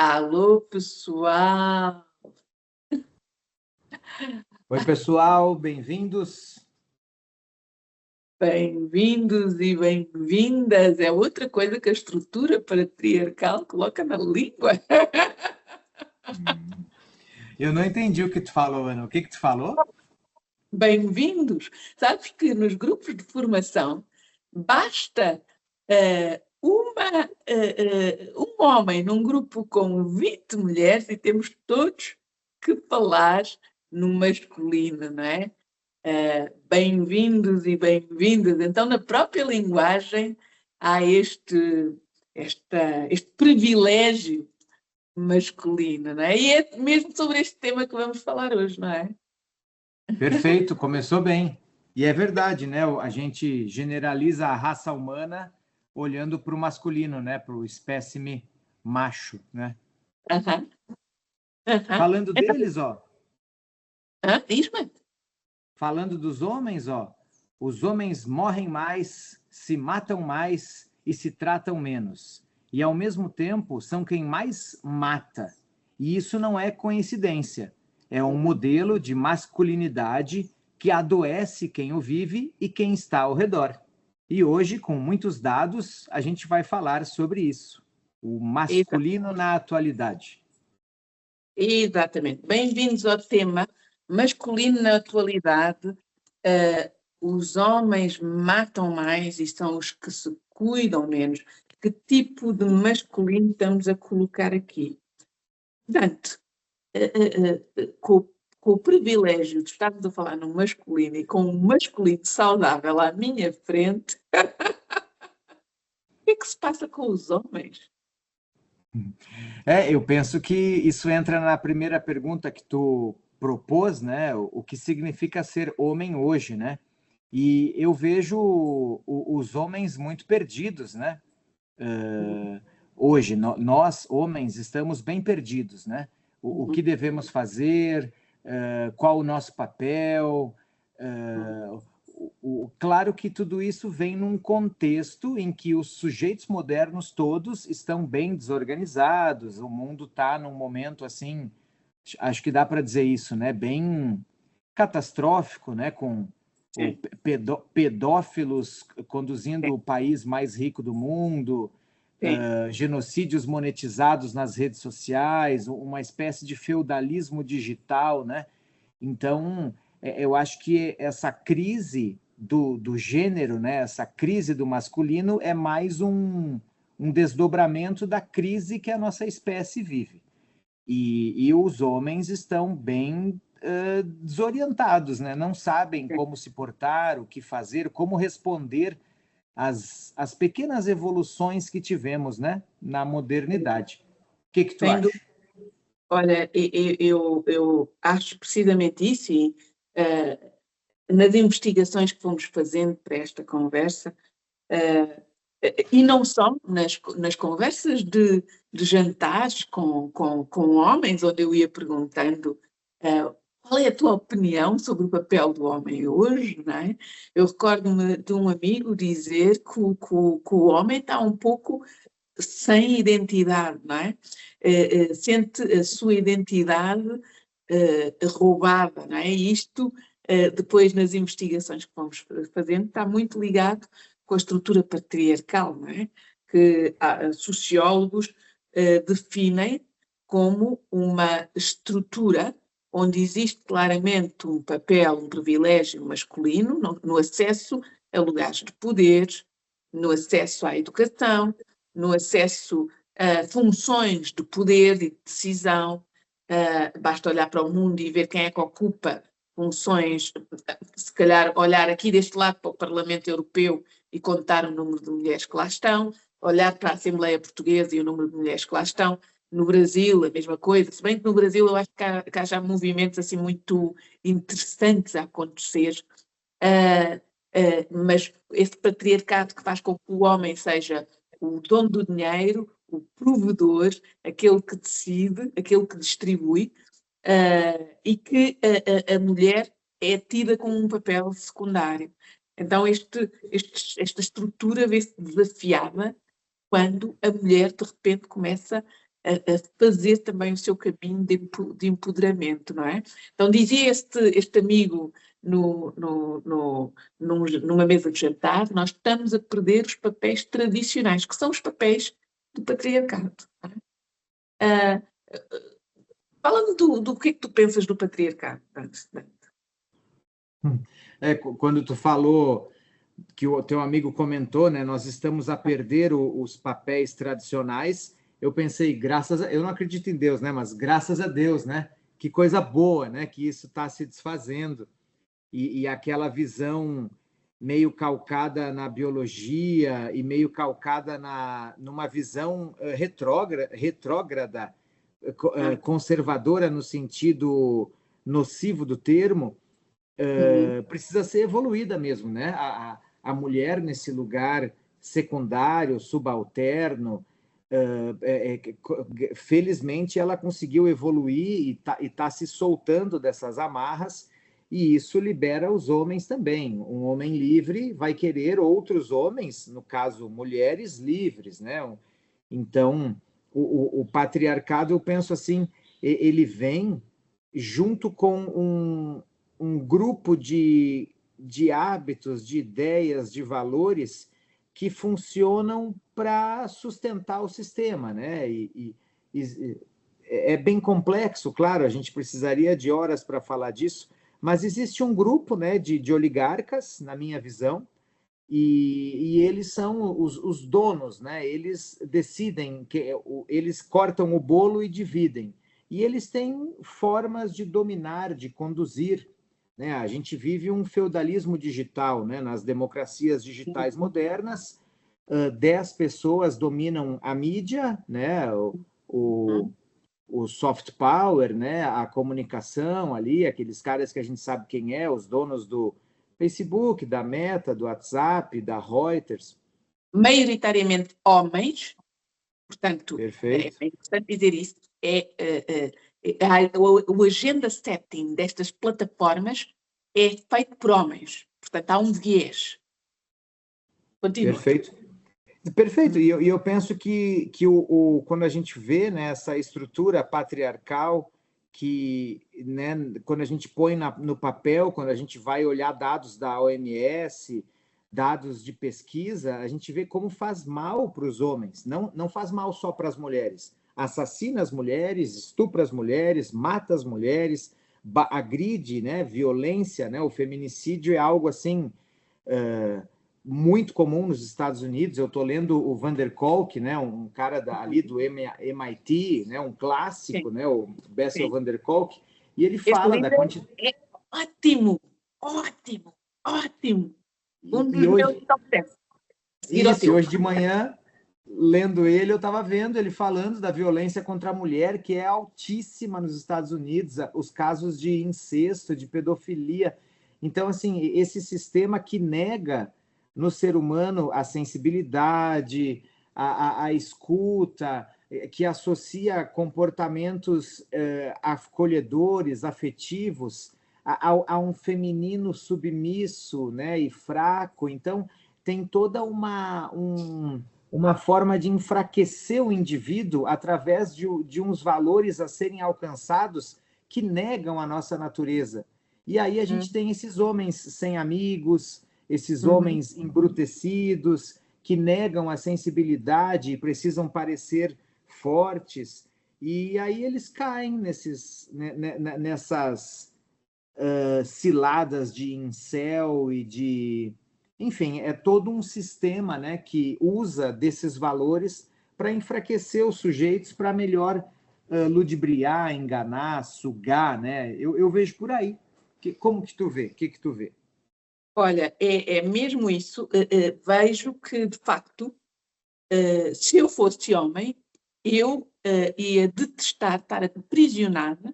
Alô, pessoal! Oi, pessoal, bem-vindos. Bem-vindos e bem-vindas. É outra coisa que a estrutura patriarcal coloca na língua. Eu não entendi o que tu falou, Ana. O que tu falou? Bem-vindos. Sabes que nos grupos de formação basta um homem num grupo com 20 mulheres e temos todos que falar no masculino, não é? Bem-vindos e bem-vindas. Então, na própria linguagem, há este privilégio masculino, não é? E é mesmo sobre este tema que vamos falar hoje, não é? Perfeito, começou bem. E é verdade, né? A gente generaliza a raça humana olhando para o masculino, né? Para o espécime macho, né? Aham, aham. Falando deles, ó. Diz-me. Falando dos homens, ó. Os homens morrem mais, se matam mais e se tratam menos. E, ao mesmo tempo, são quem mais mata. E isso não é coincidência. É um modelo de masculinidade que adoece quem o vive e quem está ao redor. E hoje, com muitos dados, a gente vai falar sobre isso. O masculino na atualidade. Exatamente. Bem-vindos ao tema masculino na atualidade. Os homens matam mais e são os que se cuidam menos. Que tipo de masculino estamos a colocar aqui? Portanto, com o privilégio de estarmos a falar no masculino e com um masculino saudável à minha frente, o que é que se passa com os homens? Eu penso que isso entra na primeira pergunta que tu propôs, né? O que significa ser homem hoje, né? E eu vejo os homens muito perdidos, né? Hoje, nós, homens, estamos bem perdidos, né? O que devemos fazer, qual o nosso papel. Claro que tudo isso vem num contexto em que os sujeitos modernos todos estão bem desorganizados, o mundo está num momento assim, acho que dá para dizer isso, né? Bem catastrófico, né? Com pedófilos conduzindo o país mais rico do mundo, genocídios monetizados nas redes sociais, uma espécie de feudalismo digital, né? Então, eu acho que essa crise do gênero, né? Essa crise do masculino é mais um desdobramento da crise que a nossa espécie vive. E os homens estão bem desorientados, né? Não sabem como se portar, o que fazer, como responder às pequenas evoluções que tivemos, né? Na modernidade. O que tu acha? Olha, eu acho precisamente isso e nas investigações que fomos fazendo para esta conversa, e não só nas conversas de jantares com homens, onde eu ia perguntando qual é a tua opinião sobre o papel do homem hoje, não é? Eu recordo-me de um amigo dizer que o homem está um pouco sem identidade, não é? Sente a sua identidade roubada, não é? E isto, depois nas investigações que fomos fazendo, está muito ligado com a estrutura patriarcal, não é? Que sociólogos definem como uma estrutura onde existe claramente um papel, um privilégio masculino no acesso a lugares de poder, no acesso à educação, no acesso a funções de poder e de decisão. Basta olhar para o mundo e ver quem é que ocupa funções, se calhar olhar aqui deste lado para o Parlamento Europeu e contar o número de mulheres que lá estão, olhar para a Assembleia Portuguesa e o número de mulheres que lá estão. No Brasil, a mesma coisa, se bem que no Brasil eu acho que há já movimentos assim muito interessantes a acontecer, mas esse patriarcado que faz com que o homem seja o dono do dinheiro, o provedor, aquele que decide, aquele que distribui, e que a mulher é tida como um papel secundário. Então esta estrutura vê-se desafiada quando a mulher de repente começa a fazer também o seu caminho de empoderamento, não é? Então dizia este amigo numa mesa de jantar, nós estamos a perder os papéis tradicionais, que são os papéis do patriarcado. Não é? Fala-me do que é que tu pensas do patriarcado, Dante. Quando tu falou que o teu amigo comentou, né, nós estamos a perder os papéis tradicionais, eu pensei, eu não acredito em Deus, né, mas graças a Deus, né, que coisa boa, né, que isso está se desfazendo, e aquela visão meio calcada na biologia e meio calcada numa visão retrógrada, conservadora no sentido nocivo do termo, precisa ser evoluída mesmo, né? A mulher nesse lugar secundário, subalterno, felizmente ela conseguiu evoluir e tá se soltando dessas amarras, e isso libera os homens também. Um homem livre vai querer outros homens, no caso, mulheres livres, né? Então, o patriarcado, eu penso assim, ele vem junto com um grupo de hábitos, de ideias, de valores que funcionam para sustentar o sistema, né? E é bem complexo, claro, a gente precisaria de horas para falar disso, mas existe um grupo, né, de oligarcas, na minha visão, e eles são os donos, né? Eles decidem, eles cortam o bolo e dividem. E eles têm formas de dominar, de conduzir, né? A gente vive um feudalismo digital, né? Nas democracias digitais modernas, 10 pessoas dominam a mídia, né? O soft power, né? A comunicação ali, aqueles caras que a gente sabe quem é, os donos do Facebook, da Meta, do WhatsApp, da Reuters. Maioritariamente homens, portanto, Perfeito. é importante dizer isso, o agenda setting destas plataformas é feito por homens, portanto há um viés. Continua. Perfeito. Perfeito, e eu penso que quando a gente vê, né, essa estrutura patriarcal, que, né, quando a gente põe no papel, quando a gente vai olhar dados da OMS, dados de pesquisa, a gente vê como faz mal para os homens, não faz mal só para as mulheres. Assassina as mulheres, estupra as mulheres, mata as mulheres, agride, né, violência, né, o feminicídio é algo assim... muito comum nos Estados Unidos. Eu estou lendo o Van der Kolk, né, um cara ali do MIT, né, um clássico, né, o Bessel van der Kolk, e ele fala da quantidade... É ótimo, ótimo, ótimo. Um dos meus top 10. Isso, e hoje de manhã, lendo ele, eu estava vendo ele falando da violência contra a mulher, que é altíssima nos Estados Unidos, os casos de incesto, de pedofilia. Então, assim, esse sistema que nega no ser humano a sensibilidade, a escuta, que associa comportamentos acolhedores, afetivos, a um feminino submisso, né, e fraco. Então, tem toda uma forma de enfraquecer o indivíduo através de uns valores a serem alcançados que negam a nossa natureza. E aí a gente tem esses homens sem amigos, esses homens embrutecidos, que negam a sensibilidade e precisam parecer fortes, e aí eles caem nessas ciladas de incel e de... Enfim, é todo um sistema, né, que usa desses valores para enfraquecer os sujeitos, para melhor ludibriar, enganar, sugar, né? Eu vejo por aí. Como que tu vê? O que tu vê? Olha, é mesmo isso. Vejo que, de facto, se eu fosse homem, eu ia detestar estar aprisionada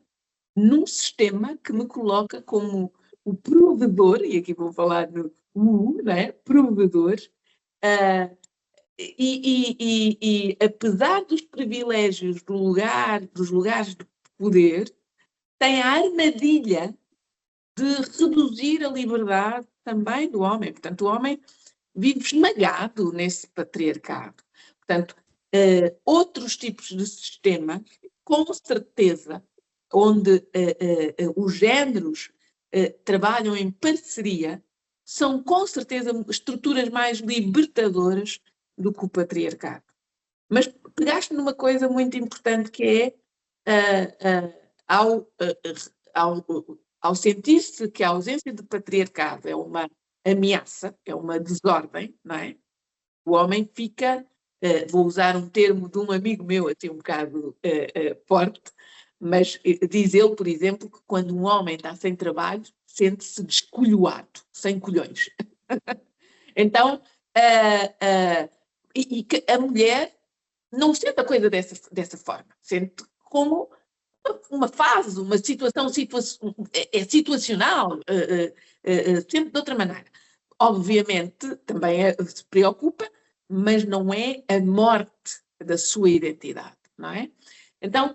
num sistema que me coloca como o provedor, e aqui vou falar no né? Provedor, e apesar dos privilégios dos lugares de poder, tem a armadilha de reduzir a liberdade também do homem. Portanto, o homem vive esmagado nesse patriarcado. Portanto, outros tipos de sistema, com certeza, onde os géneros trabalham em parceria, são com certeza estruturas mais libertadoras do que o patriarcado. Mas pegaste numa coisa muito importante, que é ao sentir-se que a ausência de patriarcado é uma ameaça, é uma desordem, não é? O homem fica, vou usar um termo de um amigo meu, assim um bocado forte, mas diz ele, por exemplo, que quando um homem está sem trabalho, sente-se descolhoado, sem colhões. Então, e que a mulher não sente a coisa dessa forma, sente como uma fase, uma situação situacional, sempre de outra maneira. Obviamente, também se preocupa, mas não é a morte da sua identidade, não é? Então,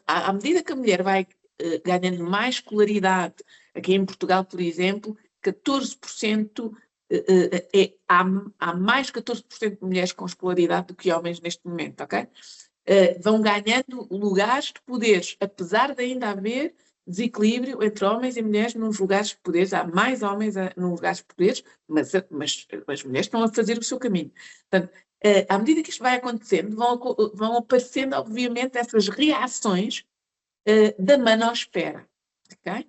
à medida que a mulher vai ganhando mais escolaridade, aqui em Portugal, por exemplo, 14%, há mais 14% de mulheres com escolaridade do que homens neste momento, ok? Vão ganhando lugares de poderes, apesar de ainda haver desequilíbrio entre homens e mulheres nos lugares de poderes. Há mais homens nos lugares de poderes, mas as mulheres estão a fazer o seu caminho. Portanto, à medida que isto vai acontecendo, vão aparecendo, obviamente, essas reações da manosfera. Okay?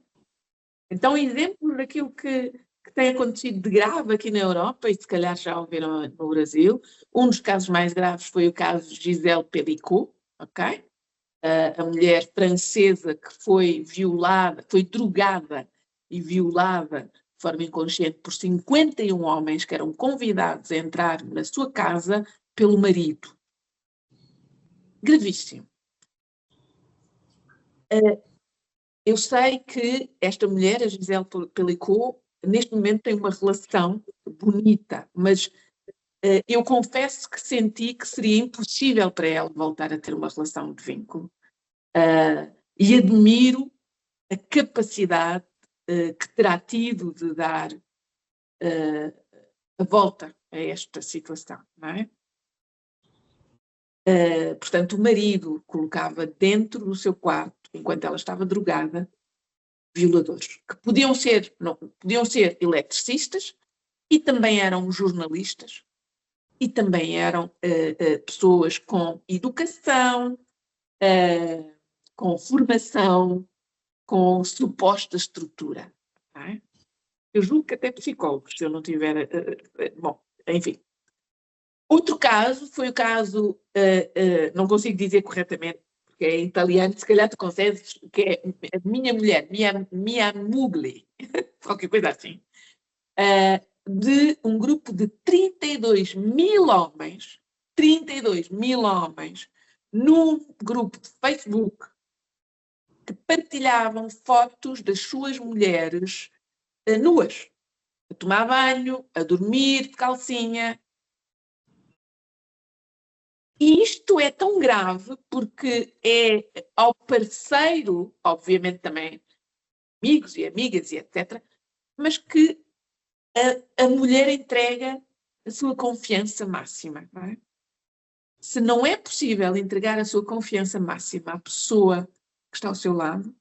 Então, exemplos daquilo que tem acontecido de grave aqui na Europa, e se calhar já ouviram no Brasil. Um dos casos mais graves foi o caso de Gisèle Pelicot, ok? A mulher francesa que foi violada, foi drogada e violada de forma inconsciente por 51 homens que eram convidados a entrar na sua casa pelo marido. Gravíssimo. Eu sei que esta mulher, a Gisèle Pelicot, neste momento tem uma relação bonita, mas eu confesso que senti que seria impossível para ela voltar a ter uma relação de vínculo. E admiro a capacidade que terá tido de dar a volta a esta situação, não é? Portanto, o marido colocava dentro do seu quarto, enquanto ela estava drogada, violadores, que podiam ser eletricistas, e também eram jornalistas, e também eram pessoas com educação, com formação, com suposta estrutura. Não é? Eu julgo que até psicólogos, se eu não tiver... bom, enfim. Outro caso foi o caso, não consigo dizer corretamente, porque é em italiano, se calhar tu consegues, que é a minha mulher, Mia Mugli, qualquer coisa assim, de um grupo de 32 mil homens, num grupo de Facebook, que partilhavam fotos das suas mulheres nuas, a tomar banho, a dormir de calcinha. E isto é tão grave porque é ao parceiro, obviamente também amigos e amigas e etc., mas que a mulher entrega a sua confiança máxima. Não é? Se não é possível entregar a sua confiança máxima à pessoa que está ao seu lado,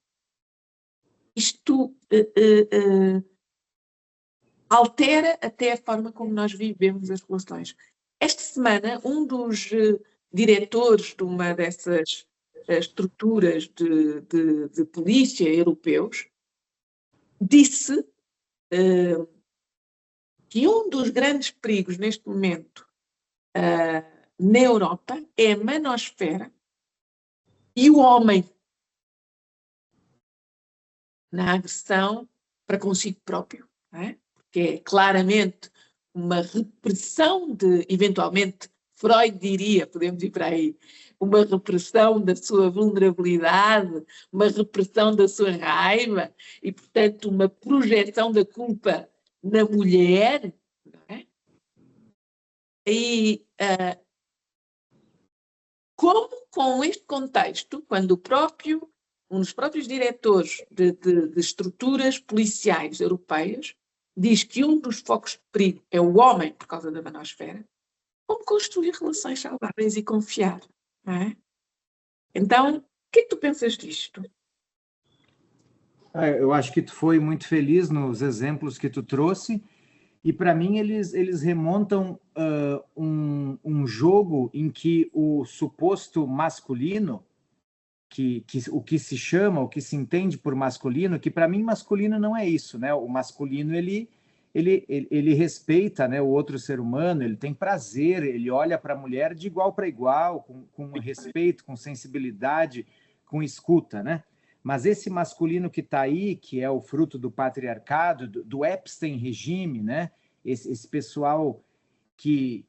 isto altera até a forma como nós vivemos as relações. Esta semana, um dos diretores de uma dessas estruturas de polícia europeus disse que um dos grandes perigos neste momento na Europa é a manosfera e o homem na agressão para consigo próprio, não é? Porque é claramente uma repressão de, eventualmente, Freud diria, podemos ir para aí, uma repressão da sua vulnerabilidade, uma repressão da sua raiva e, portanto, uma projeção da culpa na mulher, não é? E como com este contexto, quando um dos próprios diretores de estruturas policiais europeias diz que um dos focos de perigo é o homem por causa da manosfera, como construir relações saudáveis e confiar, não é? Então, o que é que tu pensas disto? Eu acho que tu foi muito feliz nos exemplos que tu trouxe, e para mim eles remontam um jogo em que o suposto masculino, o que se chama, o que se entende por masculino, que para mim masculino não é isso, né? O masculino ele respeita, né, o outro ser humano, ele tem prazer, ele olha para a mulher de igual para igual, com respeito, com sensibilidade, com escuta, né? Mas esse masculino que está aí, que é o fruto do patriarcado, do Epstein regime, né? Esse pessoal que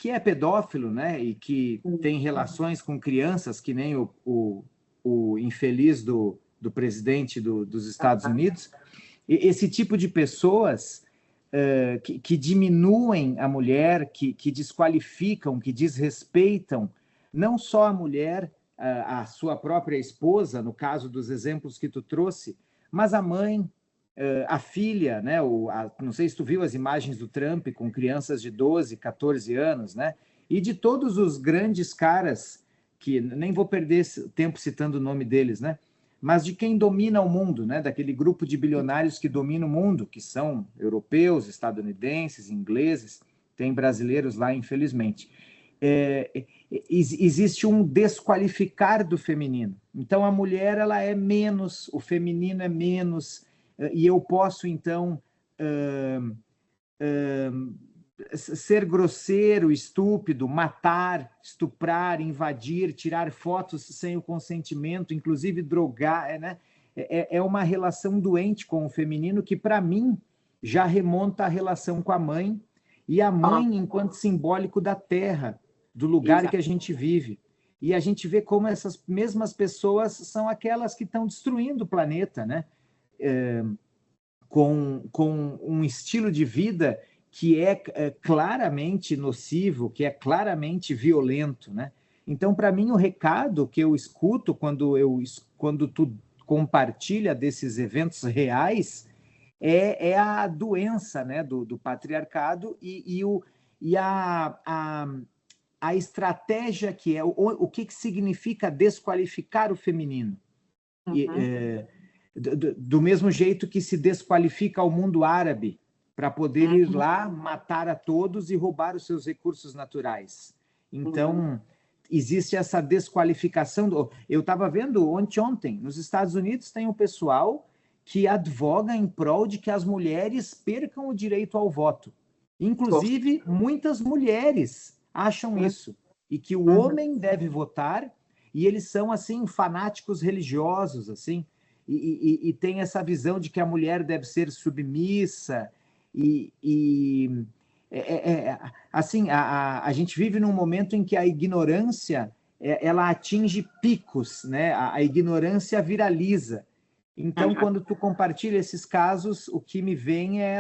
é pedófilo, né? E que tem relações com crianças, que nem o infeliz do presidente dos Estados Unidos. Esse tipo de pessoas que diminuem a mulher, que desqualificam, que desrespeitam não só a mulher, a sua própria esposa, no caso dos exemplos que tu trouxe, mas a mãe, a filha, né? Não sei se tu viu as imagens do Trump com crianças de 12, 14 anos, né? E de todos os grandes caras, que nem vou perder tempo citando o nome deles, né? Mas de quem domina o mundo, né? Daquele grupo de bilionários que domina o mundo, que são europeus, estadunidenses, ingleses, tem brasileiros lá, infelizmente. Existe um desqualificar do feminino. Então, a mulher ela é menos, o feminino é menos, e eu posso, então, ser grosseiro, estúpido, matar, estuprar, invadir, tirar fotos sem o consentimento, inclusive drogar, né? É uma relação doente com o feminino que, para mim, já remonta à relação com a mãe, e a mãe enquanto simbólico da terra, do lugar Exato. Que a gente vive. E a gente vê como essas mesmas pessoas são aquelas que estão destruindo o planeta, né? Com um estilo de vida que é claramente nocivo, que é claramente violento, né? Então, para mim, o recado que eu escuto quando tu compartilha desses eventos reais é a doença, né, do patriarcado e a estratégia que é o que significa desqualificar o feminino. Uhum. Do mesmo jeito que se desqualifica o mundo árabe para poder ir lá, matar a todos e roubar os seus recursos naturais. Então, existe essa desqualificação. Eu estava vendo ontem, nos Estados Unidos tem um pessoal que advoga em prol de que as mulheres percam o direito ao voto. Inclusive, muitas mulheres acham isso, e que o homem deve votar, e eles são, assim, fanáticos religiosos, assim, e tem essa visão de que a mulher deve ser submissa, assim, a gente vive num momento em que a ignorância ela atinge picos, né? A ignorância viraliza. Então, quando tu compartilha esses casos, o que me vem é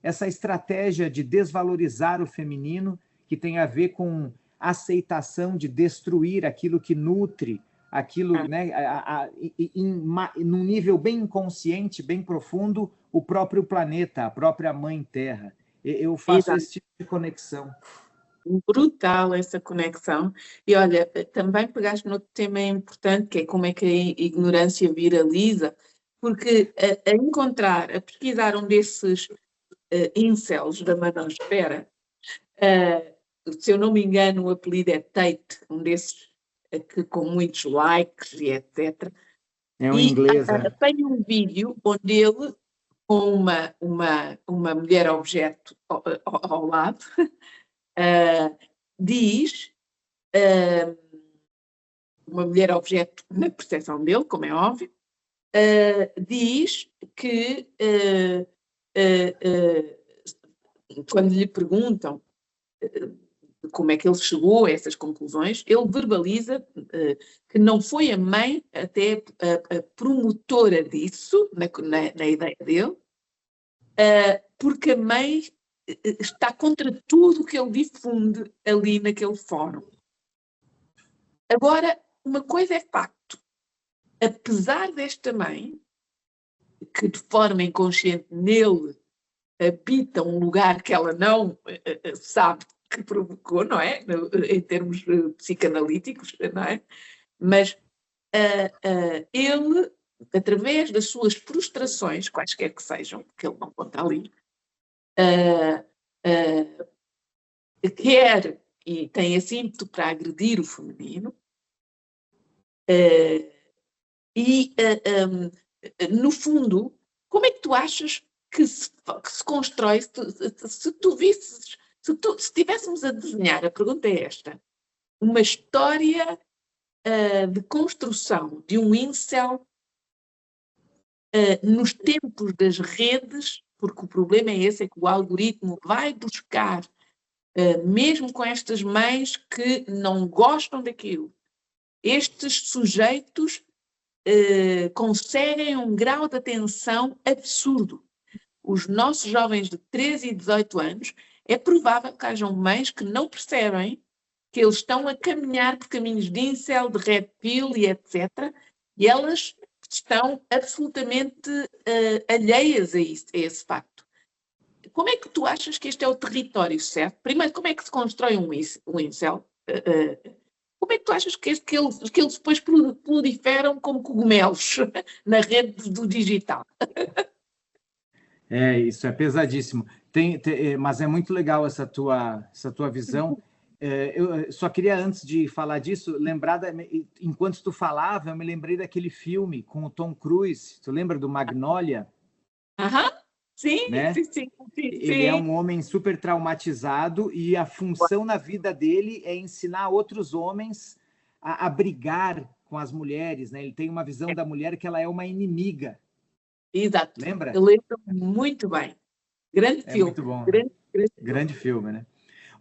essa estratégia de desvalorizar o feminino, que tem a ver com aceitação de destruir aquilo que nutre, aquilo, né, num nível bem inconsciente, bem profundo, o próprio planeta, a própria Mãe Terra. Eu faço esse tipo de conexão. Brutal essa conexão. E olha, também pegaste no tema importante, que é como é que a ignorância viraliza, porque a pesquisar um desses incels da manosfera, se eu não me engano, o apelido é Tate, um desses que com muitos likes e etc. É um inglês, tem um vídeo onde ele, com uma mulher objeto ao lado, diz, uma mulher objeto na percepção dele, como é óbvio, diz que quando lhe perguntam como é que ele chegou a essas conclusões, ele verbaliza que não foi a mãe até a promotora disso, na ideia dele, porque a mãe está contra tudo o que ele difunde ali naquele fórum. Agora, uma coisa é facto. Apesar desta mãe, que de forma inconsciente nele habita um lugar que ela não sabe que provocou, não é? Em termos psicanalíticos, não é? Mas ele, através das suas frustrações, quaisquer que sejam, que ele não conta ali, quer e tem esse ímpeto para agredir o feminino, no fundo, como é que tu achas que se constrói, se tu visses, se estivéssemos a desenhar, a pergunta é esta, uma história de construção de um incel nos tempos das redes, porque o problema é esse, é que o algoritmo vai buscar, mesmo com estas mães que não gostam daquilo, estes sujeitos conseguem um grau de atenção absurdo. Os nossos jovens de 13 e 18 anos, é provável que hajam mães que não percebem que eles estão a caminhar por caminhos de incel, de red pill e etc. E elas estão absolutamente alheias a esse facto. Como é que tu achas que este é o território certo? Primeiro, como é que se constrói um incel? Como é que tu achas que eles depois proliferam como cogumelos na rede do digital? Isso é pesadíssimo. Mas é muito legal essa tua visão. Eu só queria, antes de falar disso, enquanto tu falava, eu me lembrei daquele filme com o Tom Cruise. Tu lembra do Magnolia? Sim, né? sim. Ele é um homem super traumatizado e a função na vida dele é ensinar outros homens a brigar com as mulheres, né? Ele tem uma visão da mulher que ela é uma inimiga. Exato. Lembra? Eu lembro muito bem. Grande filme. Muito bom. Grande filme, né?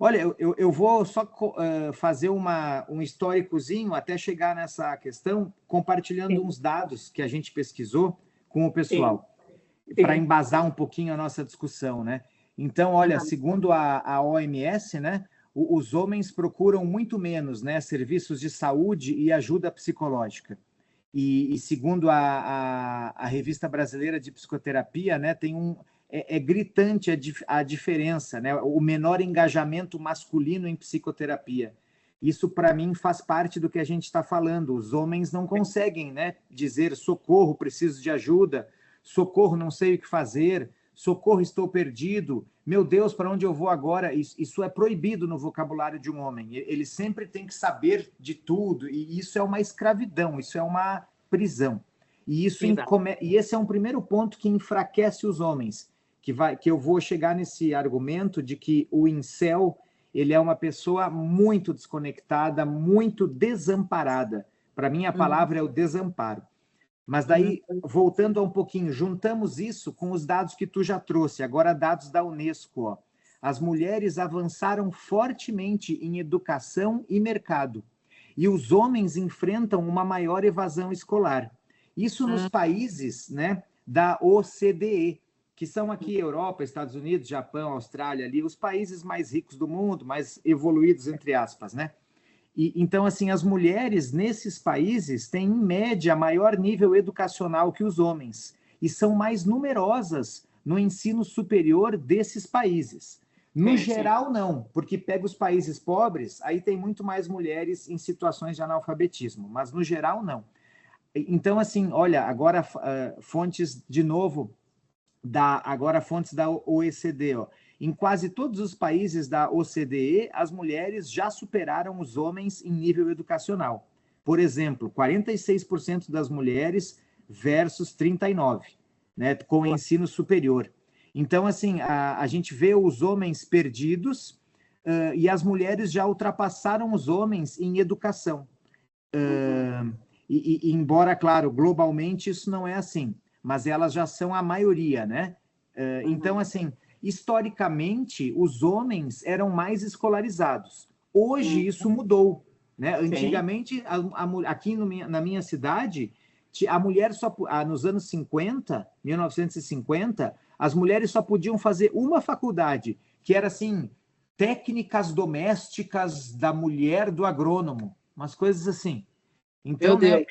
Olha, eu vou só fazer um históricozinho até chegar nessa questão, compartilhando uns dados que a gente pesquisou com o pessoal, para embasar um pouquinho a nossa discussão, né? Então, olha, segundo a OMS, né, os homens procuram muito menos, né, serviços de saúde e ajuda psicológica. E segundo a Revista Brasileira de Psicoterapia, né, é gritante a diferença, né? O menor engajamento masculino em psicoterapia. Isso, para mim, faz parte do que a gente está falando. Os homens não conseguem, né, dizer socorro, preciso de ajuda, socorro, não sei o que fazer, socorro, estou perdido, meu Deus, para onde eu vou agora? Isso é proibido no vocabulário de um homem. Ele sempre tem que saber de tudo, e isso é uma escravidão, isso é uma prisão. E esse é um primeiro ponto que enfraquece os homens, que eu vou chegar nesse argumento de que o incel, ele é uma pessoa muito desconectada, muito desamparada. Para mim, a palavra é o desamparo. Mas daí, voltando um pouquinho, juntamos isso com os dados que tu já trouxe, agora dados da Unesco. Ó. As mulheres avançaram fortemente em educação e mercado, e os homens enfrentam uma maior evasão escolar. Isso nos países, né, da OCDE, que são aqui Europa, Estados Unidos, Japão, Austrália, ali, os países mais ricos do mundo, mais evoluídos, entre aspas, né? Então, assim, as mulheres nesses países têm, em média, maior nível educacional que os homens e são mais numerosas no ensino superior desses países. No geral, não, porque pega os países pobres, aí tem muito mais mulheres em situações de analfabetismo, mas no geral, não. Então, assim, olha, agora fontes, de novo, fontes da OECD, ó. Em quase todos os países da OCDE, as mulheres já superaram os homens em nível educacional. Por exemplo, 46% das mulheres versus 39%, né, com ensino superior. Então, assim, a gente vê os homens perdidos e as mulheres já ultrapassaram os homens em educação. Embora, claro, globalmente isso não é assim, mas elas já são a maioria, né? Então, assim, historicamente, os homens eram mais escolarizados. Hoje, isso mudou, né? Antigamente, aqui na minha cidade, a mulher nos anos 50, 1950, as mulheres só podiam fazer uma faculdade, que era, assim, técnicas domésticas da mulher do agrônomo, umas coisas assim. Então, né,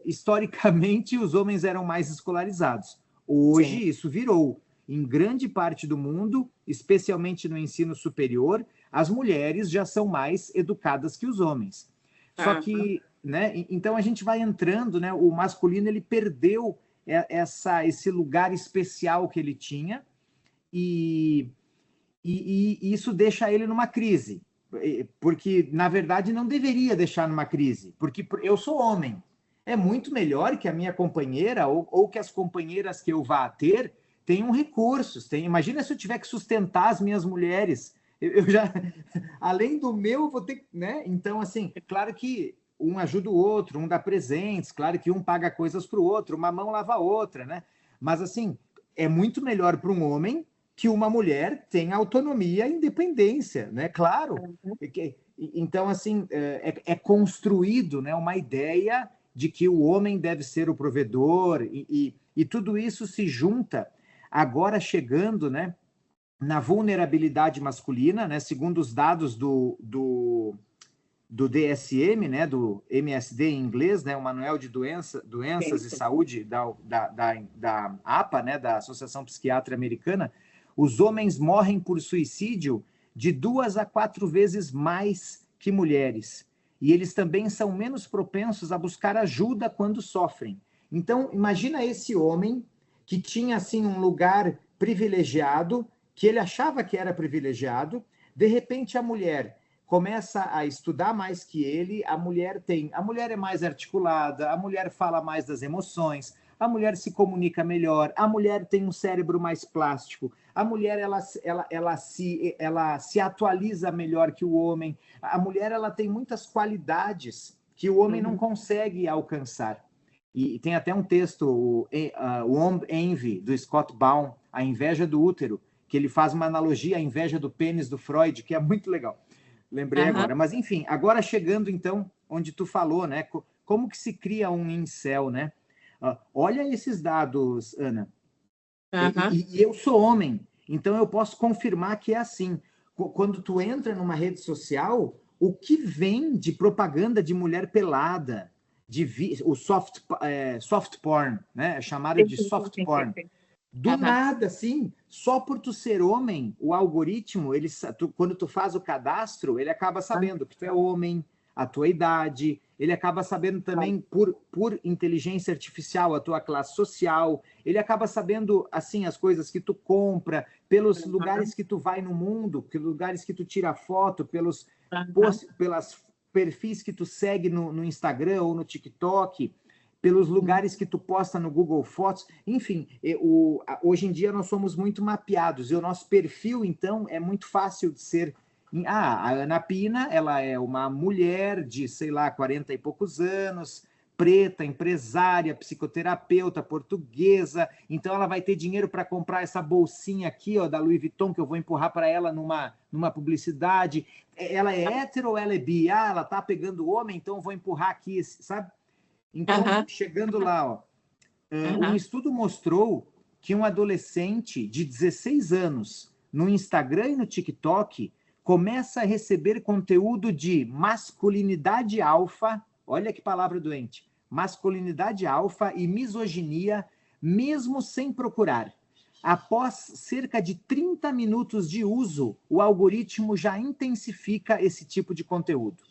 historicamente, os homens eram mais escolarizados. Hoje, isso virou. Em grande parte do mundo, especialmente no ensino superior, as mulheres já são mais educadas que os homens. Só que, né, então a gente vai entrando, né, o masculino ele perdeu esse lugar especial que ele tinha e isso deixa ele numa crise, porque, na verdade, não deveria deixar numa crise, porque eu sou homem. É muito melhor que a minha companheira ou que as companheiras que eu vá ter tenham recursos. Imagina se eu tiver que sustentar as minhas mulheres. Eu já, além do meu, vou ter, né? Então, assim, claro que um ajuda o outro, um dá presentes, claro que um paga coisas para o outro, uma mão lava a outra, né? Mas, assim, é muito melhor para um homem que uma mulher tenha autonomia e independência, né? Claro. Então, assim, é construído, né, uma ideia de que o homem deve ser o provedor e tudo isso se junta agora chegando, né, na vulnerabilidade masculina, né, segundo os dados do DSM, né, do MSD em inglês, né, o Manual de Doenças e Saúde da APA, né, da Associação Psiquiátrica Americana, os homens morrem por suicídio de 2 a 4 vezes mais que mulheres. E eles também são menos propensos a buscar ajuda quando sofrem. Então, imagina esse homem que tinha, assim, um lugar privilegiado, que ele achava que era privilegiado, de repente a mulher começa a estudar mais que ele, a mulher é mais articulada, a mulher fala mais das emoções, a mulher se comunica melhor, a mulher tem um cérebro mais plástico, a mulher ela se atualiza melhor que o homem, a mulher ela tem muitas qualidades que o homem não consegue alcançar. E tem até um texto, o Womb Envy, do Scott Baum, A Inveja do Útero, que ele faz uma analogia à inveja do pênis do Freud, que é muito legal. Lembrei agora. Mas, enfim, agora chegando, então, onde tu falou, né? Como que se cria um incel, né? Olha esses dados, Ana. E eu sou homem, então eu posso confirmar que é assim. Quando tu entra numa rede social, o que vem de propaganda de mulher pelada, o soft porn, né? É chamada de soft porn. Do nada, assim, só por tu ser homem, o algoritmo, quando tu faz o cadastro, ele acaba sabendo que tu é homem, a tua idade, ele acaba sabendo também, por inteligência artificial, a tua classe social, ele acaba sabendo, assim, as coisas que tu compra, pelos lugares que tu vai no mundo, pelos lugares que tu tira foto, pelas perfis que tu segue no Instagram ou no TikTok, pelos lugares que tu posta no Google Fotos, enfim, hoje em dia nós somos muito mapeados, e o nosso perfil, então, é muito fácil de ser... a Ana Pina, ela é uma mulher de, sei lá, 40 e poucos anos, preta, empresária, psicoterapeuta, portuguesa, então ela vai ter dinheiro para comprar essa bolsinha aqui, ó, da Louis Vuitton, que eu vou empurrar para ela numa publicidade. Ela é hétero ou ela é bi? Ela tá pegando homem, então eu vou empurrar aqui, sabe? Então, chegando lá, ó, um estudo mostrou que um adolescente de 16 anos no Instagram e no TikTok começa a receber conteúdo de masculinidade alfa, olha que palavra doente, masculinidade alfa e misoginia, mesmo sem procurar. Após cerca de 30 minutos de uso, o algoritmo já intensifica esse tipo de conteúdo.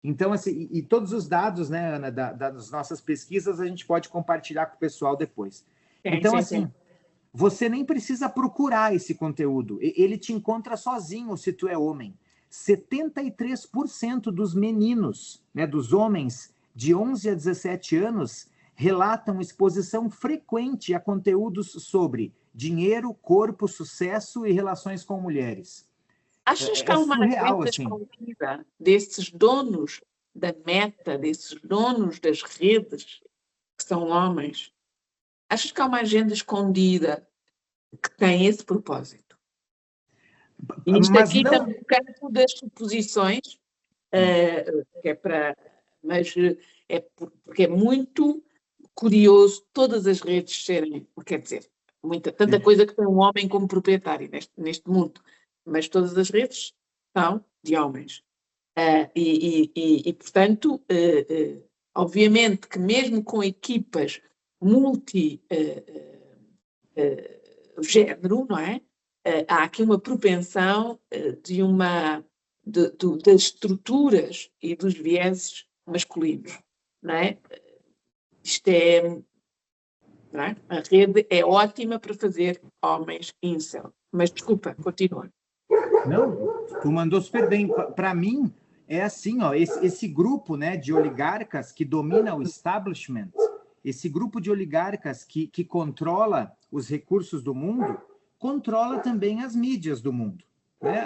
Então, assim, e todos os dados, né, Ana, das nossas pesquisas, a gente pode compartilhar com o pessoal depois. Então, assim, você nem precisa procurar esse conteúdo. Ele te encontra sozinho se tu é homem. 73% dos meninos, né, dos homens de 11 a 17 anos, relatam exposição frequente a conteúdos sobre dinheiro, corpo, sucesso e relações com mulheres. Achas que há uma agenda escondida desses donos da Meta, desses donos das redes, que são homens? Achas que há uma agenda escondida que tem esse propósito? E isto aqui está no campo das suposições, que é para... Mas porque é muito curioso todas as redes serem... Quer dizer, tanta coisa que tem um homem como proprietário neste mundo. Mas todas as redes são de homens. Portanto, obviamente que mesmo com equipas multi-género, não é? Há aqui uma propensão de uma das estruturas e dos vieses masculinos, não é? Isto é, não é? A rede é ótima para fazer homens incel. Mas, desculpa, continua. Não, tu mandou super bem. Para mim, é assim, ó, esse grupo, né, de oligarcas que domina o establishment, esse grupo de oligarcas que controla os recursos do mundo, controla também as mídias do mundo. Né?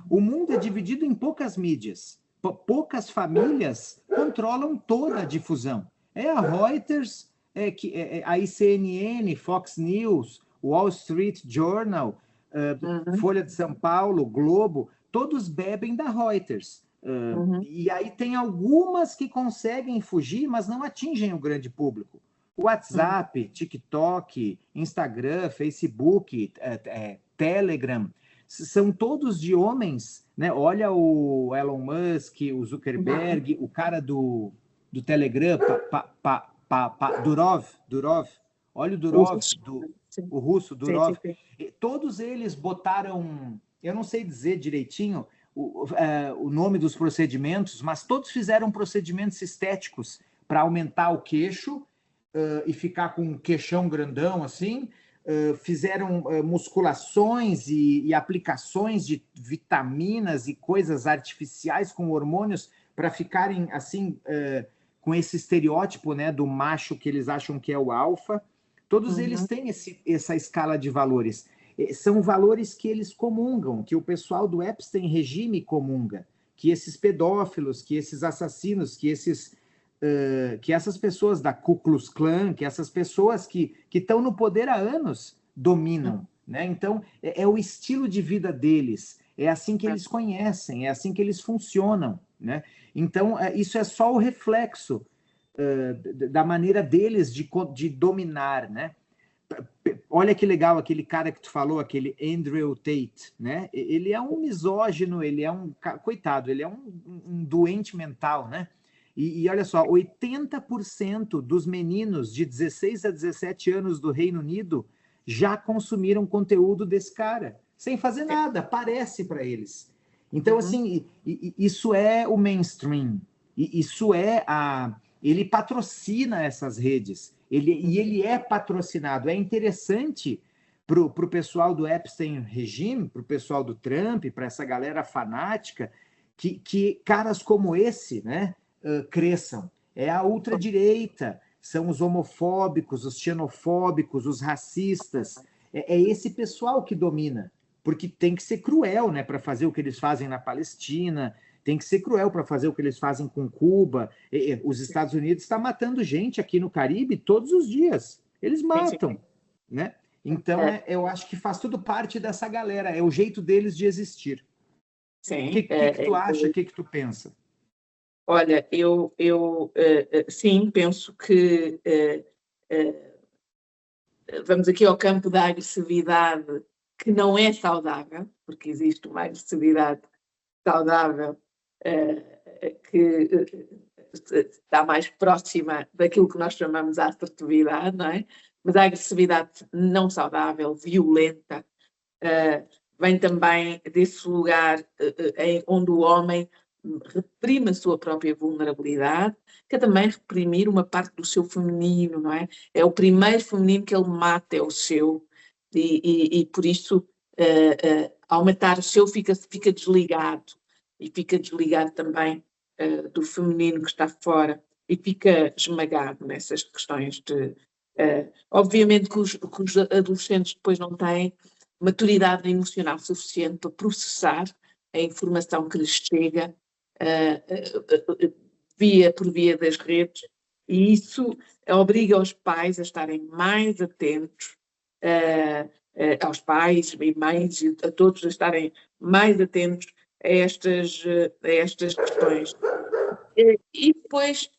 O mundo é dividido em poucas mídias. Poucas famílias controlam toda a difusão. É a Reuters, a ICNN, Fox News, Wall Street Journal, Folha de São Paulo, Globo, todos bebem da Reuters. E aí tem algumas que conseguem fugir, mas não atingem o grande público. WhatsApp, TikTok, Instagram, Facebook, Telegram, são todos de homens, né? Olha o Elon Musk, o Zuckerberg, o cara do Telegram, Durov. Olha o Durov, o russo, Durov. Sim. Todos eles botaram, eu não sei dizer direitinho o nome dos procedimentos, mas todos fizeram procedimentos estéticos para aumentar o queixo e ficar com um queixão grandão assim. Fizeram musculações e aplicações de vitaminas e coisas artificiais com hormônios para ficarem assim com esse estereótipo, né, do macho que eles acham que é o alfa. Todos eles têm essa escala de valores. São valores que eles comungam, que o pessoal do Epstein regime comunga, que esses pedófilos, que esses assassinos, que essas pessoas da Ku Klux Klan, que essas pessoas que estão no poder há anos dominam. Né? Então, é o estilo de vida deles, é assim que eles conhecem, é assim que eles funcionam. Né? Então, isso é só o reflexo da maneira deles de dominar. Né? Olha que legal aquele cara que tu falou, aquele Andrew Tate. Né? Ele é um misógino, ele é um... Coitado, ele é um doente mental, né? E olha só, 80% dos meninos de 16 a 17 anos do Reino Unido já consumiram conteúdo desse cara, sem fazer nada, parece para eles. Então, assim, isso é o mainstream, isso é ele patrocina essas redes, ele é patrocinado. É interessante para o pessoal do Epstein regime, para o pessoal do Trump, para essa galera fanática, que caras como esse, né, cresçam. É a ultradireita, são os homofóbicos, os xenofóbicos, os racistas. É esse pessoal que domina, porque tem que ser cruel, né, para fazer o que eles fazem na Palestina, tem que ser cruel para fazer o que eles fazem com Cuba. Os Estados Unidos estão matando gente aqui no Caribe todos os dias. Eles matam, né? Então, eu acho que faz tudo parte dessa galera, é o jeito deles de existir. Sim. O que tu acha? O que tu pensa? Olha, eu sim, penso que vamos aqui ao campo da agressividade, que não é saudável, porque existe uma agressividade saudável que está mais próxima daquilo que nós chamamos de assertividade, não é? Mas a agressividade não saudável, violenta, vem também desse lugar onde o homem reprime a sua própria vulnerabilidade, que é também reprimir uma parte do seu feminino, não é? É o primeiro feminino que ele mata, é o seu, e por isso, ao matar o seu, fica desligado, e fica desligado também do feminino que está fora, e fica esmagado nessas questões de... obviamente que os adolescentes depois não têm maturidade emocional suficiente para processar a informação que lhes chega por via das redes, e isso obriga os pais a estarem mais atentos, aos pais e mães, e a todos a estarem mais atentos a estas questões. E depois,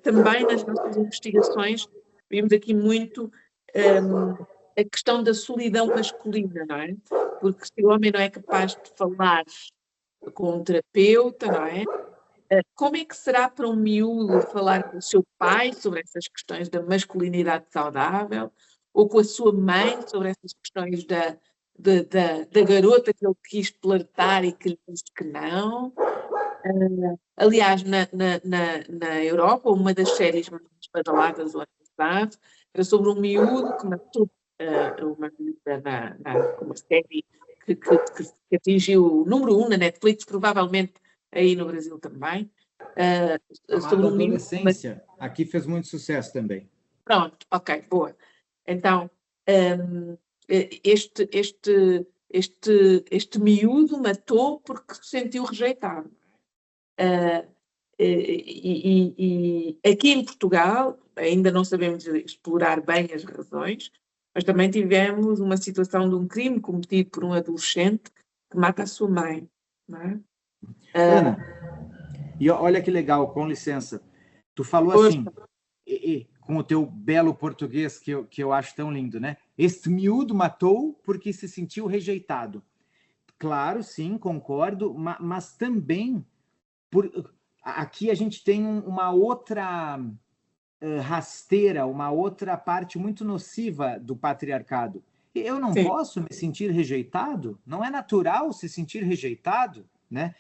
também nas nossas investigações, vimos aqui muito a questão da solidão masculina, não é? Porque se o homem não é capaz de falar com um terapeuta, não é? Como é que será para um miúdo falar com o seu pai sobre essas questões da masculinidade saudável, ou com a sua mãe sobre essas questões da garota que ele quis flertar e que lhe disse que não. Aliás, na Europa, uma das séries mais badaladas do ano passado era sobre um miúdo que matou uma miúda uma série que atingiu o número 1 na Netflix, provavelmente aí no Brasil também. Chamado Adolescência. Aqui fez muito sucesso também. Pronto, ok, boa. Então, este miúdo matou porque se sentiu rejeitado. E aqui em Portugal ainda não sabemos explorar bem as razões, mas também tivemos uma situação de um crime cometido por um adolescente que mata a sua mãe. Não é? Ana, e olha que legal, com licença. Tu falou assim, com o teu belo português que eu acho tão lindo, né? Este miúdo matou porque se sentiu rejeitado. Claro, sim, concordo, mas também aqui a gente tem uma outra rasteira, uma outra parte muito nociva do patriarcado. Eu não posso me sentir rejeitado? Não é natural se sentir rejeitado, né?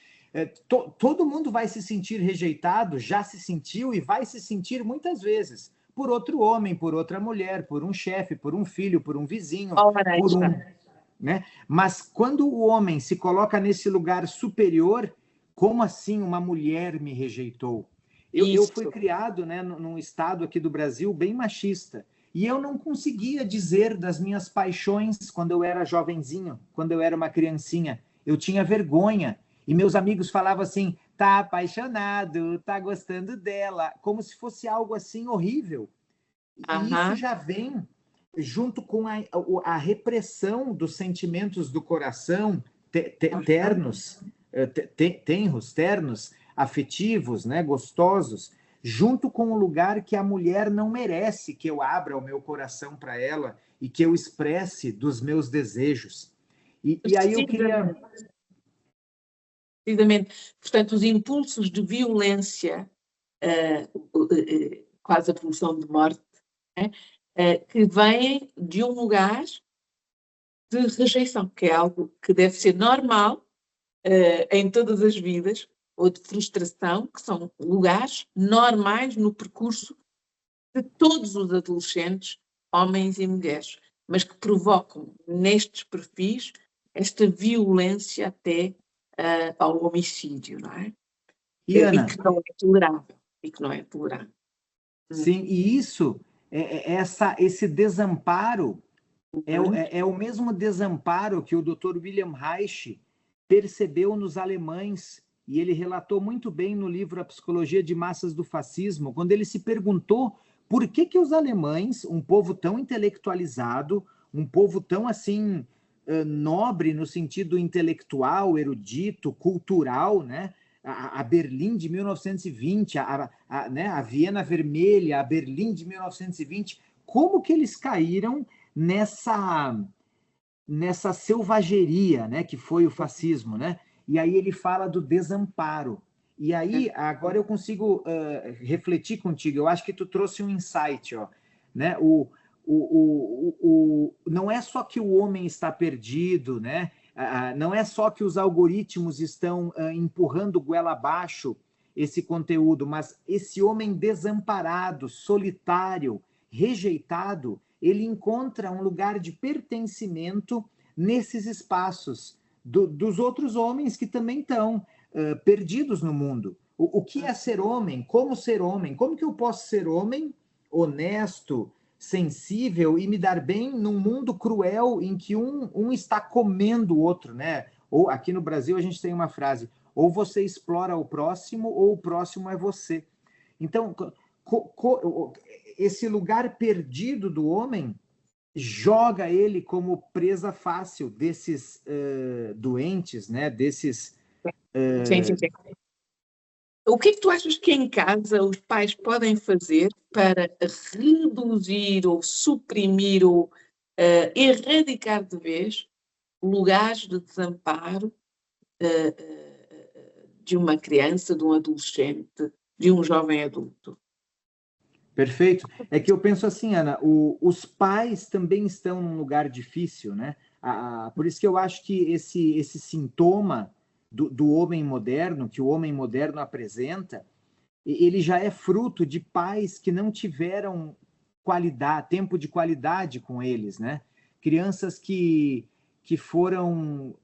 Todo mundo vai se sentir rejeitado, já se sentiu e vai se sentir muitas vezes por outro homem, por outra mulher, por um chefe, por um filho, por um vizinho, por um, né? Mas quando o homem se coloca nesse lugar superior, como assim uma mulher me rejeitou? Eu fui criado, né, num estado aqui do Brasil bem machista, e eu não conseguia dizer das minhas paixões quando eu era jovenzinho, quando eu era uma criancinha. Eu tinha vergonha. E meus amigos falavam assim, tá apaixonado, tá gostando dela, como se fosse algo assim horrível. E isso já vem junto com a repressão dos sentimentos do coração, ternos, afetivos, né, gostosos, junto com o lugar que a mulher não merece que eu abra o meu coração para ela e que eu expresse dos meus desejos. E aí eu queria... Precisamente. Portanto, os impulsos de violência, quase a pulsão de morte, que vêm de um lugar de rejeição, que é algo que deve ser normal em todas as vidas, ou de frustração, que são lugares normais no percurso de todos os adolescentes, homens e mulheres, mas que provocam nestes perfis esta violência até ao homicídio, não é? E, Ana, que não é tolerável. E que não é tolerável. Sim, e isso, esse desamparo, é o mesmo desamparo que o Dr. William Reich percebeu nos alemães, e ele relatou muito bem no livro A Psicologia de Massas do Fascismo, quando ele se perguntou por que os alemães, um povo tão intelectualizado, um povo tão assim nobre no sentido intelectual, erudito, cultural, né? A Berlim de 1920, né? A Viena Vermelha, a Berlim de 1920, como que eles caíram nessa selvageria, né, que foi o fascismo, né? E aí ele fala do desamparo. E aí agora eu consigo refletir contigo. Eu acho que tu trouxe um insight, ó, né? Não é só que o homem está perdido, né? Não é só que os algoritmos estão empurrando goela abaixo esse conteúdo, mas esse homem desamparado, solitário, rejeitado, ele encontra um lugar de pertencimento nesses espaços dos outros homens que também estão perdidos no mundo. O que é ser homem? Como ser homem? Como que eu posso ser homem, honesto, sensível e me dar bem num mundo cruel em que um está comendo o outro, né? Ou aqui no Brasil a gente tem uma frase: ou você explora o próximo, ou o próximo é você. Então, esse lugar perdido do homem joga ele como presa fácil desses doentes, né? Desses. Sim. O que é que tu achas que em casa os pais podem fazer para reduzir ou suprimir ou erradicar de vez lugares de desamparo de uma criança, de um adolescente, de um jovem adulto? Perfeito. É que eu penso assim, Ana, os pais também estão num lugar difícil, né? Por isso que eu acho que esse sintoma do homem moderno, que o homem moderno apresenta, ele já é fruto de pais que não tiveram tempo de qualidade com eles, né? Crianças que foram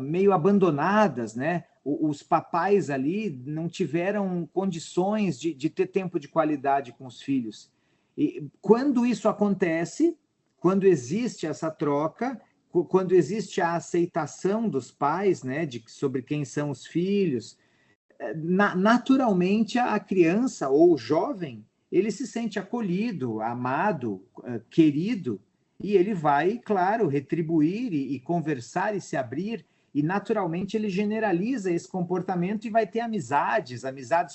meio abandonadas, né? Os papais ali não tiveram condições de ter tempo de qualidade com os filhos. E quando isso acontece, quando existe essa troca, quando existe a aceitação dos pais, né, sobre quem são os filhos, naturalmente a criança ou o jovem, ele se sente acolhido, amado, querido, e ele vai, claro, retribuir e conversar e se abrir, e naturalmente ele generaliza esse comportamento e vai ter amizades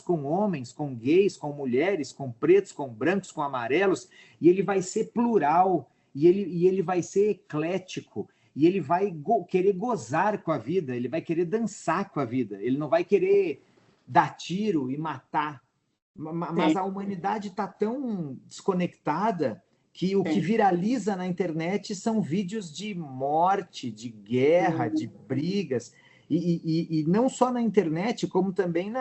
com homens, com gays, com mulheres, com pretos, com brancos, com amarelos, e ele vai ser plural, e ele vai ser eclético, e ele vai querer gozar com a vida, ele vai querer dançar com a vida, ele não vai querer dar tiro e matar. Mas a humanidade está tão desconectada que o que viraliza na internet são vídeos de morte, de guerra, de brigas, e não só na internet, como também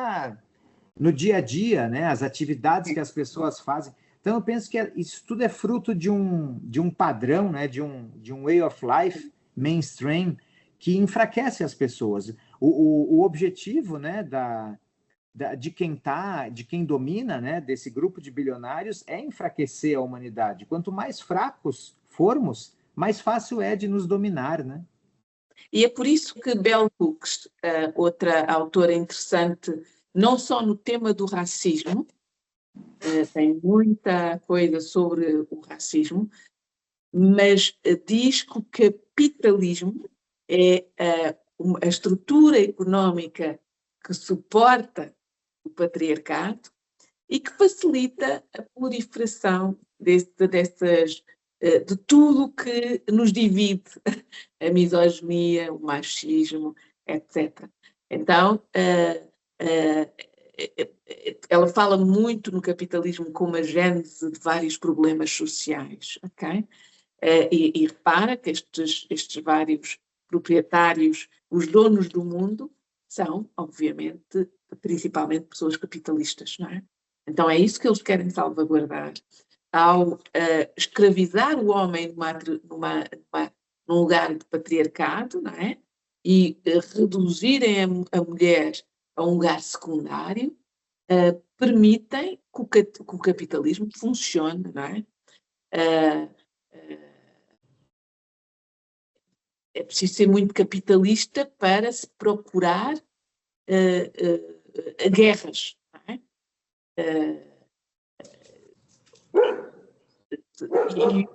no dia a dia, né? As atividades que as pessoas fazem. Então, eu penso que isso tudo é fruto de um padrão, né? de um way of life mainstream que enfraquece as pessoas. O objetivo, né, de quem domina, né, desse grupo de bilionários, é enfraquecer a humanidade. Quanto mais fracos formos, mais fácil é de nos dominar, né? E é por isso que Bell Hooks, outra autora interessante, não só no tema do racismo, tem muita coisa sobre o racismo, mas diz que o capitalismo é a estrutura económica que suporta o patriarcado e que facilita a proliferação de tudo que nos divide, a misoginia, o machismo, etc. Então, ela fala muito no capitalismo como a gênese de vários problemas sociais, ok? E repara que estes vários proprietários, os donos do mundo, são, obviamente, principalmente pessoas capitalistas, não é? Então é isso que eles querem salvaguardar. Ao escravizar o homem num lugar de patriarcado, não é? E reduzirem a mulher a um lugar secundário, permitem que o capitalismo funcione, não é? É preciso ser muito capitalista para se procurar guerras. Não é? E o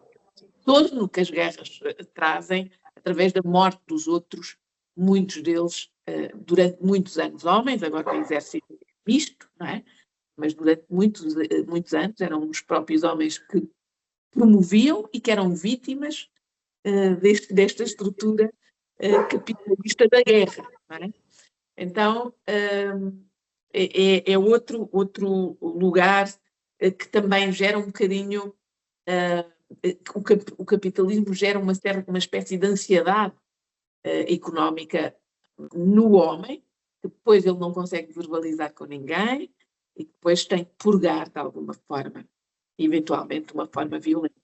retorno que as guerras trazem, através da morte dos outros, muitos deles, durante muitos anos, homens, agora o exército misto, não é? Mas durante muitos anos eram os próprios homens que promoviam e que eram vítimas desta estrutura capitalista da guerra. Não é? Então, é outro lugar que também gera um bocadinho, o capitalismo gera uma espécie de ansiedade económica no homem, que depois ele não consegue verbalizar com ninguém e depois tem que purgar de alguma forma, eventualmente de uma forma violenta.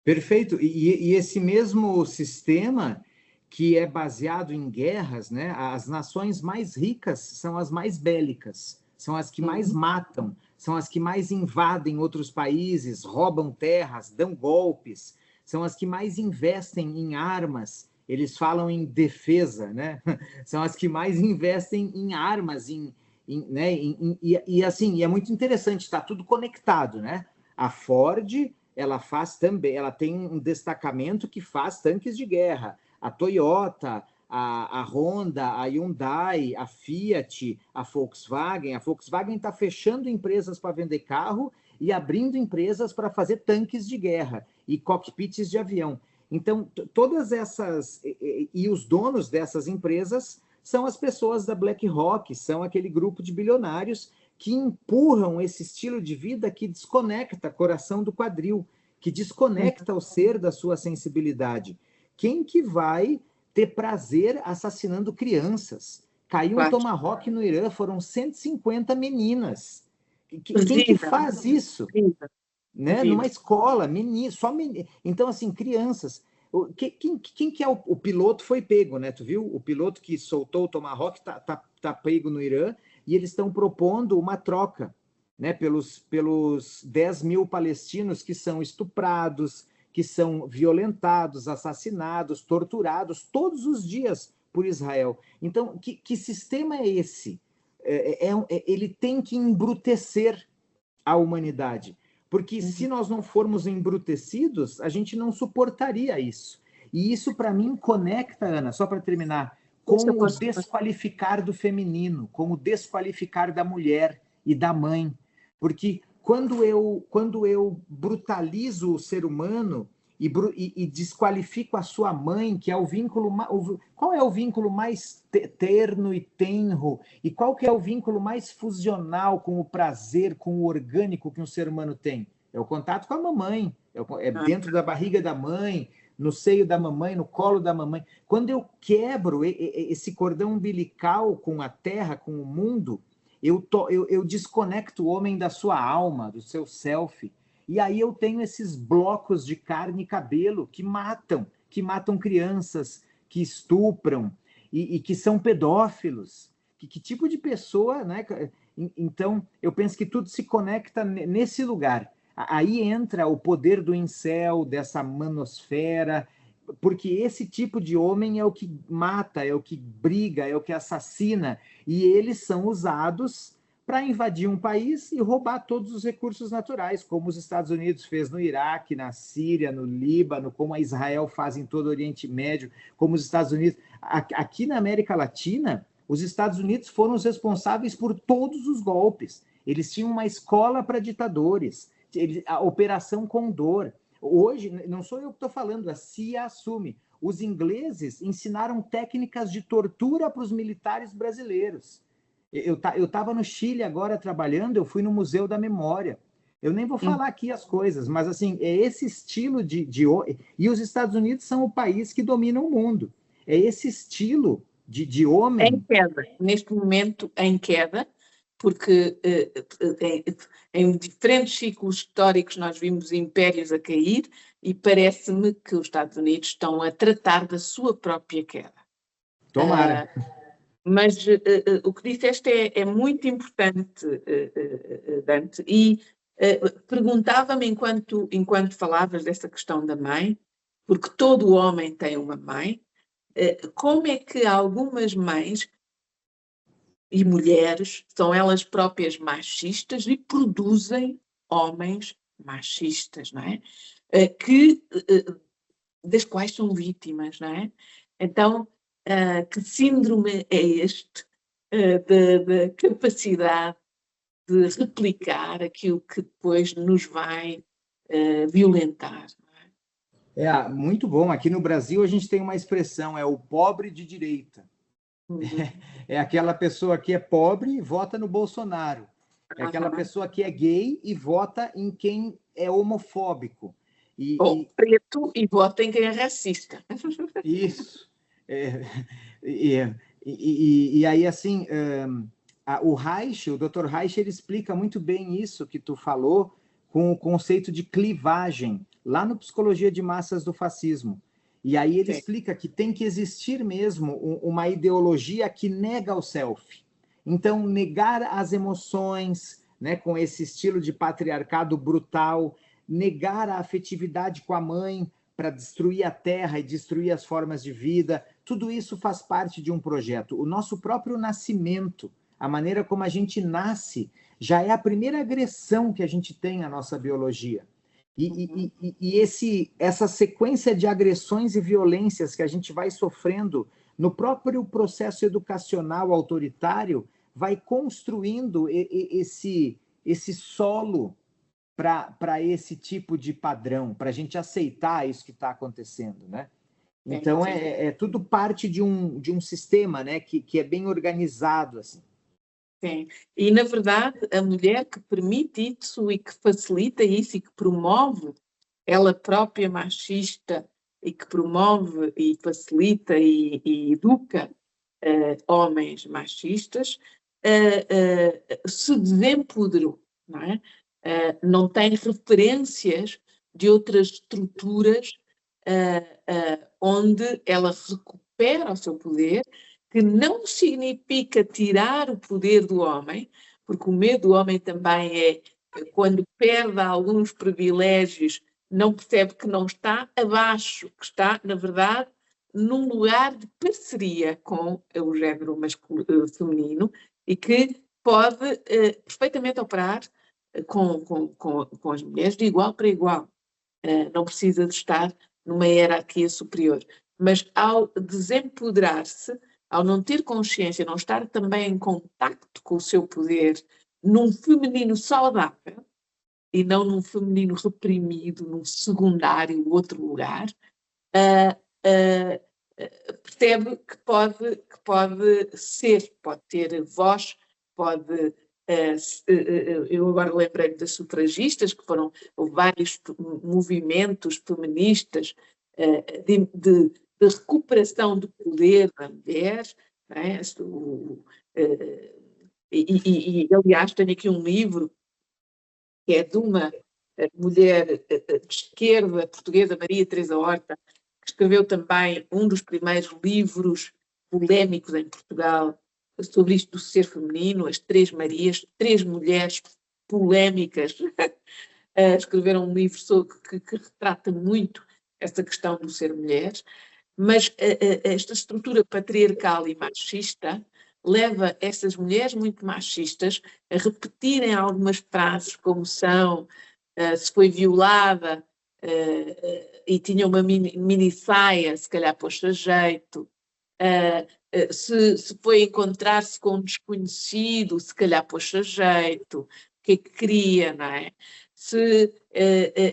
Perfeito. E esse mesmo sistema que é baseado em guerras, né? As nações mais ricas são as mais bélicas, são as que mais matam, são as que mais invadem outros países, roubam terras, dão golpes, são as que mais investem em armas. Eles falam em defesa, né? São as que mais investem em armas, né? E assim, é muito interessante, está tudo conectado, né? A Ford, ela tem um destacamento que faz tanques de guerra. A Toyota, a Honda, a Hyundai, a Fiat, a Volkswagen está fechando empresas para vender carro e abrindo empresas para fazer tanques de guerra e cockpits de avião. Então, todas essas... E os donos dessas empresas são as pessoas da BlackRock, são aquele grupo de bilionários que empurram esse estilo de vida que desconecta o coração do quadril, que desconecta o ser da sua sensibilidade. quem que vai ter prazer assassinando crianças? Caiu um tomahawk no Irã, foram 150 meninas. Quem que faz isso? Né? Numa escola, só menino. Então, assim, crianças. Quem que é o piloto foi pego, né? Tu viu? O piloto que soltou o Tomahawk tá pego no Irã e eles estão propondo uma troca, né? Pelos 10 mil palestinos que são estuprados, que são violentados, assassinados, torturados todos os dias por Israel. Então, que sistema é esse? Ele tem que embrutecer a humanidade. Porque se nós não formos embrutecidos, a gente não suportaria isso. E isso, para mim, conecta, Ana, só para terminar, com o desqualificar do feminino, com o desqualificar da mulher e da mãe. Porque quando eu brutalizo o ser humano e desqualifico a sua mãe, que é o vínculo... Qual é o vínculo mais terno e tenro? E qual que é o vínculo mais fusional com o prazer, com o orgânico que um ser humano tem? É o contato com a mamãe, é dentro da barriga da mãe, no seio da mamãe, no colo da mamãe. Quando eu quebro esse cordão umbilical com a terra, com o mundo, eu desconecto o homem da sua alma, do seu self. E aí eu tenho esses blocos de carne e cabelo que matam crianças, que estupram e que são pedófilos. Que tipo de pessoa, né? Então, eu penso que tudo se conecta nesse lugar. Aí entra o poder do incel, dessa manosfera, porque esse tipo de homem é o que mata, é o que briga, é o que assassina, e eles são usados para invadir um país e roubar todos os recursos naturais, como os Estados Unidos fez no Iraque, na Síria, no Líbano, como a Israel faz em todo o Oriente Médio, como os Estados Unidos. Aqui na América Latina, os Estados Unidos foram os responsáveis por todos os golpes. Eles tinham uma escola para ditadores, a Operação Condor. Hoje, não sou eu que estou falando, a CIA assume. Os ingleses ensinaram técnicas de tortura para os militares brasileiros. Eu estava no Chile agora trabalhando, eu fui no Museu da Memória. Eu nem vou falar aqui as coisas, mas assim, é esse estilo de... E os Estados Unidos são o país que domina o mundo. É esse estilo de homem... Em queda, neste momento em queda, porque em diferentes ciclos históricos nós vimos impérios a cair e parece-me que os Estados Unidos estão a tratar da sua própria queda. Tomara. Mas o que disseste é muito importante, Dante, e perguntava-me enquanto falavas dessa questão da mãe, porque todo homem tem uma mãe, como é que algumas mães e mulheres são elas próprias machistas e produzem homens machistas, não é? Das quais são vítimas, não é? Então, que síndrome é este da capacidade de replicar aquilo que depois nos vai violentar? Não é? Muito bom. Aqui no Brasil a gente tem uma expressão, é o pobre de direita. É aquela pessoa que é pobre e vota no Bolsonaro. É aquela pessoa que é gay e vota em quem é homofóbico. Ou preto e vota em quem é racista. Isso. E aí, assim, o Reich, o Dr. Reich, ele explica muito bem isso que tu falou com o conceito de clivagem, lá no Psicologia de Massas do Fascismo. E aí ele explica que tem que existir mesmo uma ideologia que nega o self. Então, negar as emoções, né, com esse estilo de patriarcado brutal, negar a afetividade com a mãe para destruir a terra e destruir as formas de vida, tudo isso faz parte de um projeto. O nosso próprio nascimento, a maneira como a gente nasce, já é a primeira agressão que a gente tem à nossa biologia. E essa sequência de agressões e violências que a gente vai sofrendo no próprio processo educacional autoritário vai construindo esse solo para esse tipo de padrão, para a gente aceitar isso que está acontecendo, né? Então, é tudo parte de um sistema, né, que é bem organizado, assim. Sim, e na verdade a mulher que permite isso e que facilita isso e que promove ela própria machista e que promove e facilita e educa homens machistas, se desempoderou, não é? Não tem referências de outras estruturas onde ela recupera o seu poder, que não significa tirar o poder do homem, porque o medo do homem também é, quando perde alguns privilégios, não percebe que não está abaixo, que está, na verdade, num lugar de parceria com o género feminino e que pode perfeitamente operar com as mulheres de igual para igual. Não precisa de estar numa hierarquia superior. Mas ao desempoderar-se, ao não ter consciência, não estar também em contacto com o seu poder num feminino saudável e não num feminino reprimido, num secundário, outro lugar, percebe que pode ser, pode ter voz, pode... eu agora lembrei-me das sufragistas, que foram vários movimentos feministas de recuperação do poder da mulher, não é? Aliás, tenho aqui um livro que é de uma mulher de esquerda portuguesa, Maria Teresa Horta, que escreveu também um dos primeiros livros polémicos em Portugal sobre isto do ser feminino, as Três Marias, três mulheres polémicas, escreveram um livro que retrata muito essa questão do ser mulher, mas esta estrutura patriarcal e machista leva essas mulheres muito machistas a repetirem algumas frases como são se foi violada e tinha uma mini saia, se calhar pôs-se a jeito, se foi encontrar-se com um desconhecido, se calhar pôs-se a jeito, o que é que queria, não é? Se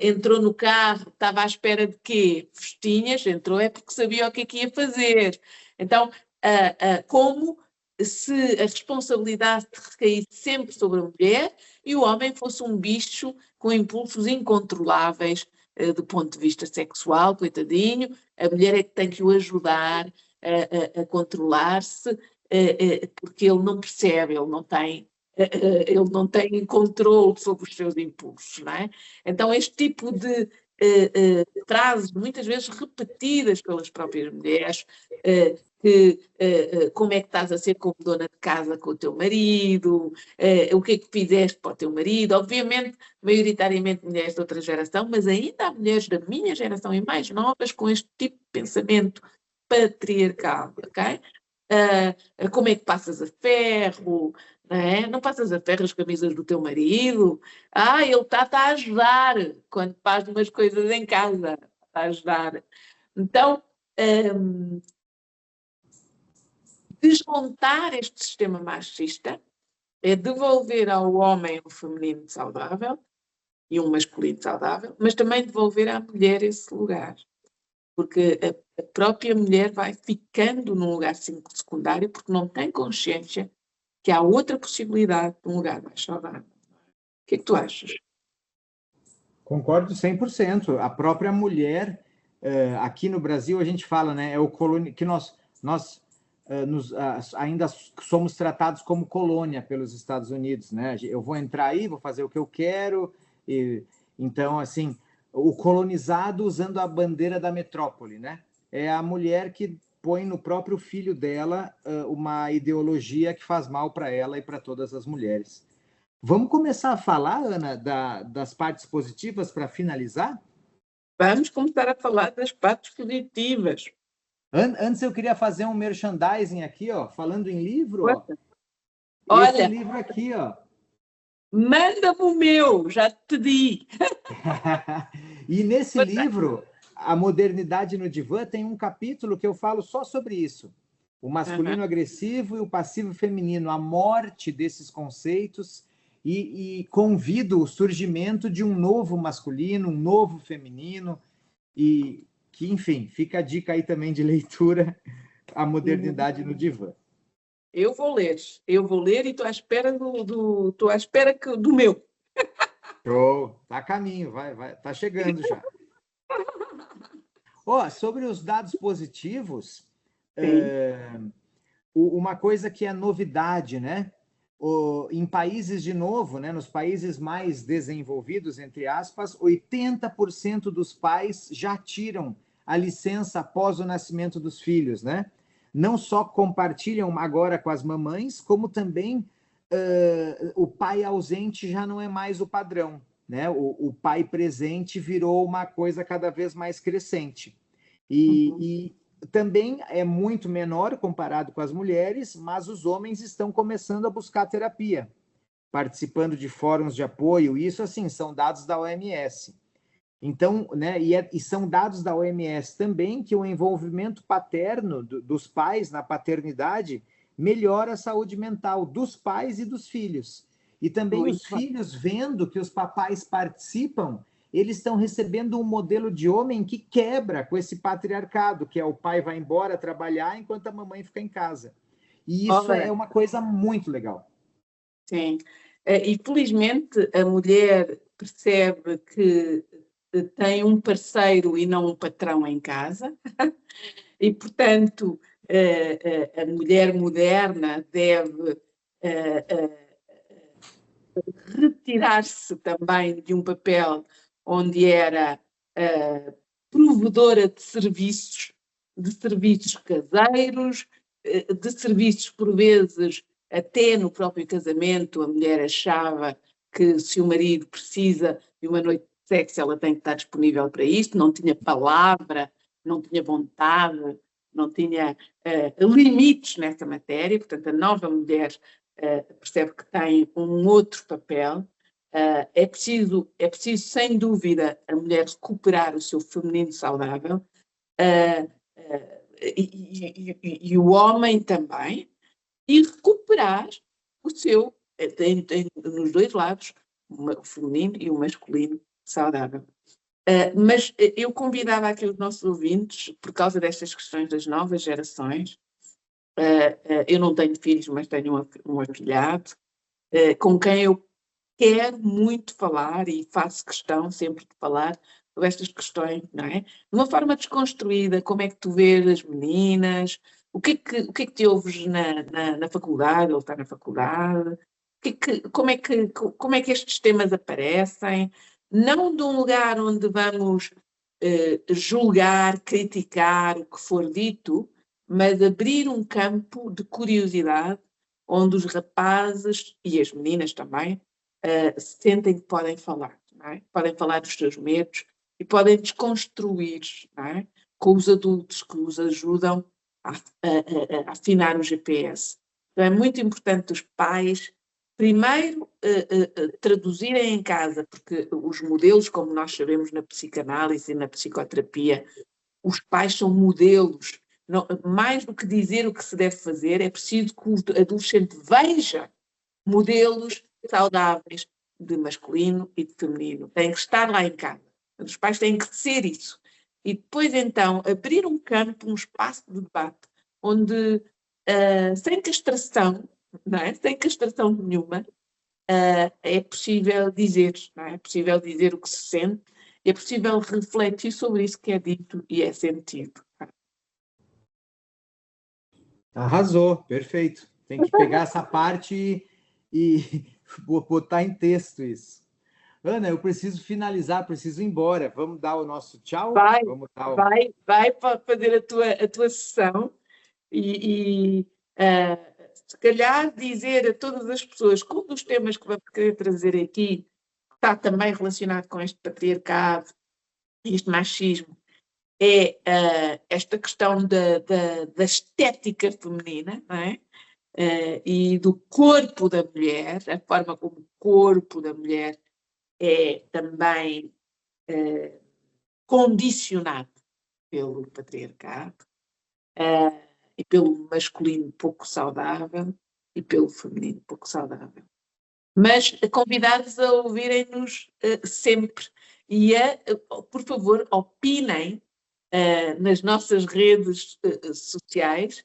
entrou no carro, estava à espera de quê? Festinhas, entrou é porque sabia o que é que ia fazer. Então, como se a responsabilidade recaísse sempre sobre a mulher e o homem fosse um bicho com impulsos incontroláveis do ponto de vista sexual, coitadinho, a mulher é que tem que o ajudar a controlar-se, porque ele não percebe, ele não tem controle sobre os seus impulsos, não é? Então, este tipo de frases, muitas vezes repetidas pelas próprias mulheres, como é que estás a ser como dona de casa com o teu marido, o que é que fizeste para o teu marido, obviamente, maioritariamente mulheres de outra geração, mas ainda há mulheres da minha geração e mais novas com este tipo de pensamento patriarcal, ok? Como é que passas a ferro, não é? Não passas a ferro as camisas do teu marido, ele está a ajudar quando faz umas coisas em casa, está a ajudar. Então, desmontar este sistema machista é devolver ao homem um feminino saudável e um masculino saudável, mas também devolver à mulher esse lugar. Porque a própria mulher vai ficando num lugar secundário porque não tem consciência que há outra possibilidade de um lugar mais saudável. O que é que tu achas? Concordo 100%. A própria mulher, aqui no Brasil, a gente fala, né, que nós ainda somos tratados como colônia pelos Estados Unidos, né? Eu vou entrar aí, vou fazer o que eu quero, então, assim, o colonizado usando a bandeira da metrópole, né? É a mulher que põe no próprio filho dela uma ideologia que faz mal para ela e para todas as mulheres. Vamos começar a falar, Ana, das partes positivas para finalizar? Vamos começar a falar das partes positivas. Antes eu queria fazer um merchandising aqui, ó, falando em livro, ó. Olha, esse livro aqui, ó. Manda-me o meu, já te di. E nesse livro, A Modernidade no Divã, tem um capítulo que eu falo só sobre isso. O masculino agressivo e o passivo feminino, a morte desses conceitos e convido o surgimento de um novo masculino, um novo feminino e que, enfim, fica a dica aí também de leitura, A Modernidade no Divã. Eu vou ler e estou à espera do meu. Show, tá a caminho, vai, tá chegando já. Sobre os dados positivos, Sim. uma coisa que é novidade, né? Em países, de novo, né, nos países mais desenvolvidos, entre aspas, 80% dos pais já tiram a licença após o nascimento dos filhos, né? Não só compartilham agora com as mamães, como também o pai ausente já não é mais o padrão, né? O pai presente virou uma coisa cada vez mais crescente. Uhum. E também é muito menor comparado com as mulheres, mas os homens estão começando a buscar terapia, participando de fóruns de apoio. Isso, assim, são dados da OMS. Então, né, e são dados da OMS também que o envolvimento paterno dos pais na paternidade melhora a saúde mental dos pais e dos filhos. E também os Muito bom. filhos, vendo que os papais participam, eles estão recebendo um modelo de homem que quebra com esse patriarcado, que é o pai vai embora trabalhar enquanto a mamãe fica em casa. E isso é Ora, uma coisa muito legal. sim. E felizmente a mulher percebe que tem um parceiro e não um patrão em casa, e portanto a mulher moderna deve retirar-se também de um papel onde era provedora de serviços caseiros, de serviços por vezes até no próprio casamento a mulher achava que se o marido precisa de uma noite de sexo ela tem que estar disponível para isto, não tinha palavra, não tinha vontade, não tinha limites nessa matéria, portanto a nova mulher percebe que tem um outro papel. É preciso, sem dúvida, a mulher recuperar o seu feminino saudável e o homem também, e recuperar o seu, nos dois lados, o feminino e o masculino saudável. Mas eu convidava aqui os nossos ouvintes, por causa destas questões das novas gerações, eu não tenho filhos, mas tenho um afilhado, com quem eu quero muito falar e faço questão sempre de falar sobre estas questões, não é? De uma forma desconstruída, como é que tu vês as meninas, o que é que te ouves na faculdade, ou está na faculdade, como é que estes temas aparecem, não de um lugar onde vamos julgar, criticar o que for dito, mas abrir um campo de curiosidade onde os rapazes e as meninas também sentem que podem falar, não é? Podem falar dos seus medos e podem desconstruir, não é? Com os adultos que os ajudam a afinar o GPS. Então é muito importante os pais, primeiro, traduzirem em casa, porque os modelos, como nós sabemos na psicanálise e na psicoterapia, os pais são modelos. Não, mais do que dizer o que se deve fazer, é preciso que o adolescente veja modelos saudáveis de masculino e de feminino. Têm que estar lá em casa. Os pais têm que ser isso. E depois, então, abrir um campo, um espaço de debate, onde, sem castração, não é? Sem castração nenhuma, é possível dizer, não é? É possível dizer o que se sente, é possível refletir sobre isso que é dito e é sentido. Arrasou, perfeito. Tem que pegar essa parte e botar em texto isso. Ana, eu preciso finalizar, preciso ir embora. Vamos dar o nosso tchau? Vai, Vamos dar o... vai fazer a tua sessão e se calhar dizer a todas as pessoas que um dos temas que vamos querer trazer aqui está também relacionado com este patriarcado, este machismo, é esta questão da estética feminina, não é? E do corpo da mulher, a forma como o corpo da mulher é também condicionado pelo patriarcado e pelo masculino pouco saudável e pelo feminino pouco saudável. Mas convidar-vos a ouvirem-nos sempre e por favor, opinem nas nossas redes sociais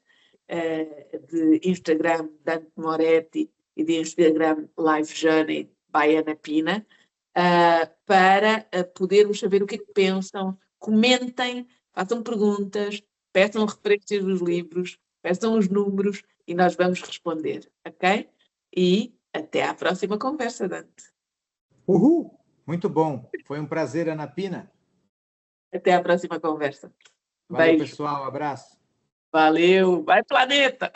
de Instagram Dante Moretti e de Instagram Live Journey by Ana Pina para podermos saber o que é que pensam, comentem façam perguntas, peçam referências dos livros, peçam os números e nós vamos responder, ok? E até à próxima conversa, Dante. Uhul! Muito bom. Foi um prazer, Ana Pina. Até à próxima conversa. Valeu, Beijo. pessoal. Abraço. Valeu. Vai, planeta!